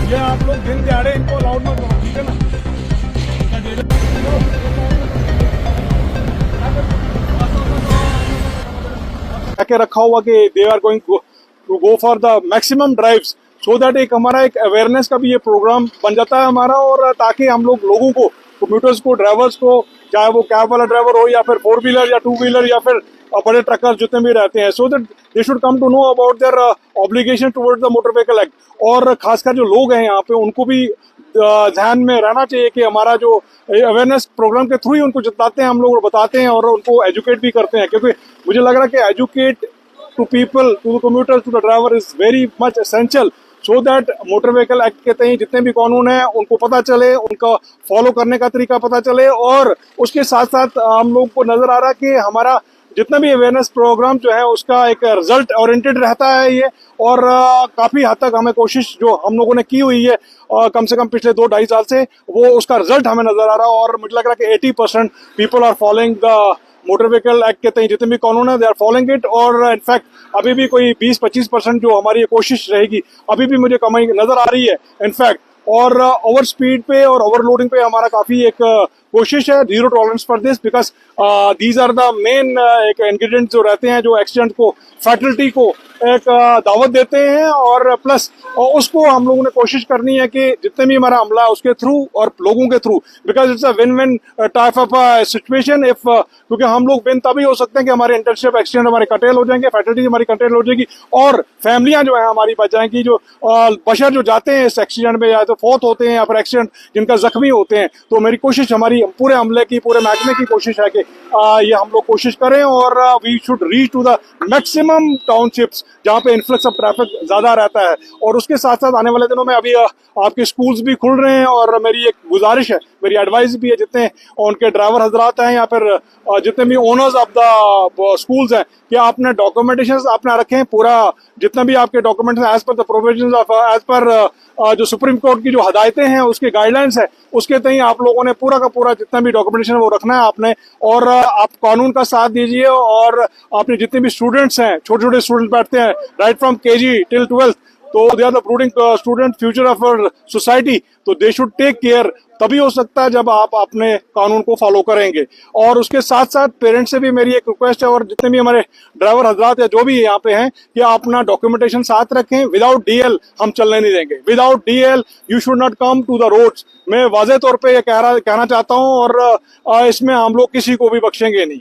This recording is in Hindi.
ये आप लोग दिन दिहाड़े इनको अलाउड मत करो, ठीक है ना। के रखा हुआ कि they are going to go for the maximum drives, so that एक हमारा एक अवेयरनेस का भी ये प्रोग्राम बन जाता है हमारा, और ताकि हम लोग लोगों को, कम्यूटर्स को, ड्राइवर्स को, चाहे वो कैब वाला ड्राइवर हो या फिर 4 व्हीलर या 2 व्हीलर या फिर बड़े ट्रकर जितने भी रहते हैं, so that they should come to know about their obligation towards the motor vehicle act. और खासकर जो लोग हैं यहाँ पे उनको भी ध्यान में रहना चाहिए कि हमारा जो अवेयरनेस प्रोग्राम के थ्रू ही उनको जताते हैं हम लोग और बताते हैं और उनको एजुकेट भी करते हैं, क्योंकि मुझे लग रहा है कि educate to people, to the commuters, to the driver is very much essential, so that motor vehicle act के तहत जितने भी कानून हैं उनको पता चले, उनका फॉलो करने का तरीका पता चले। और उसके साथ साथ हम लोग को नजर आ रहा है कि हमारा जितना भी अवेयरनेस प्रोग्राम जो है उसका एक रिजल्ट ओरिएंटेड रहता है ये, और काफी हद तक हमें कोशिश जो हम लोगों ने की हुई है कम से कम पिछले 2-2.5 साल से, वो उसका रिजल्ट हमें नजर आ रहा है। और मुझे लग रहा है कि 80% people are following the motor vehicle act के तहत जितने भी कानून है, दे आर फॉलोइंग इट। और इनफैक्ट अभी भी कोई 20-25% जो हमारी कोशिश रहेगी, अभी भी मुझे कमी नजर आ रही है इनफैक्ट। और ओवर स्पीड पे और ओवरलोडिंग पे हमारा काफी एक कोशिश है, zero tolerance for this, because these are the main एक इंग्रेडिएंट जो रहते हैं जो एक्सीडेंट को, फैटलिटी को एक दावत देते हैं। और प्लस उसको हम लोगों ने कोशिश करनी है कि जितने भी हमारा हमला है उसके थ्रू और लोगों के through, because it's a win win type of situation. If क्योंकि हम लोग विन तभी हो सकते हैं कि हमारे इंटर्नशिप एक्सीडेंट हमारे कटेल हो जाएंगे, फैटलिटी हमारी कटेल हो जाएगी और फैमिलियां जो है हमारी बच जाएंगी। जो बशर जो जाते हैं इस एक्सीडेंट में या तो फौत होते हैं या फिर एक्सीडेंट जिनका जख्मी होते हैं, तो मेरी कोशिश, हमारी पूरे हमले की, पूरे महकमे की कोशिश है कि ये हम लोग कोशिश करें और we should reach to the maximum townships जहाँ पे इन्फ्लक्स ऑफ ट्रैफिक ज्यादा रहता है। और उसके साथ साथ आने वाले दिनों में अभी आपके स्कूल्स भी खुल रहे हैं, और मेरी एक गुजारिश है, मेरी एडवाइस भी है, जितने उनके ड्राइवर हजरात हैं या फिर जितने भी ओनर्स ऑफ द स्कूल्स हैं, कि आपने डॉक्यूमेंटेशन अपना रखें, पूरा जितना भी आपके documents as per the provisions of, as per जो सुप्रीम कोर्ट की जो हदायतें हैं, उसकी गाइडलाइंस है, उसके तहत आप लोगों ने पूरा का पूरा जितना भी डॉक्यूमेंटेशन वो रखना है आपने। और आप कानून का साथ दीजिए, और आपने जितने भी स्टूडेंट्स हैं, छोटे छोटे स्टूडेंट्स बैठते हैं right from KG till 12th, तो they are the brooding student, future of our society, तो दे शुड टेक केयर। तभी हो सकता है जब आप अपने कानून को फॉलो करेंगे। और उसके साथ साथ पेरेंट्स से भी मेरी एक रिक्वेस्ट है, और जितने भी हमारे ड्राइवर हजरात या जो भी यहाँ पे हैं, कि आप अपना डॉक्यूमेंटेशन साथ रखें। विदाउट डीएल हम चलने नहीं देंगे, without DL you should not come to the roads. मैं वाज़ेह तौर पे ये कहना चाहता हूँ, और इसमें हम लोग किसी को भी बख्शेंगे नहीं।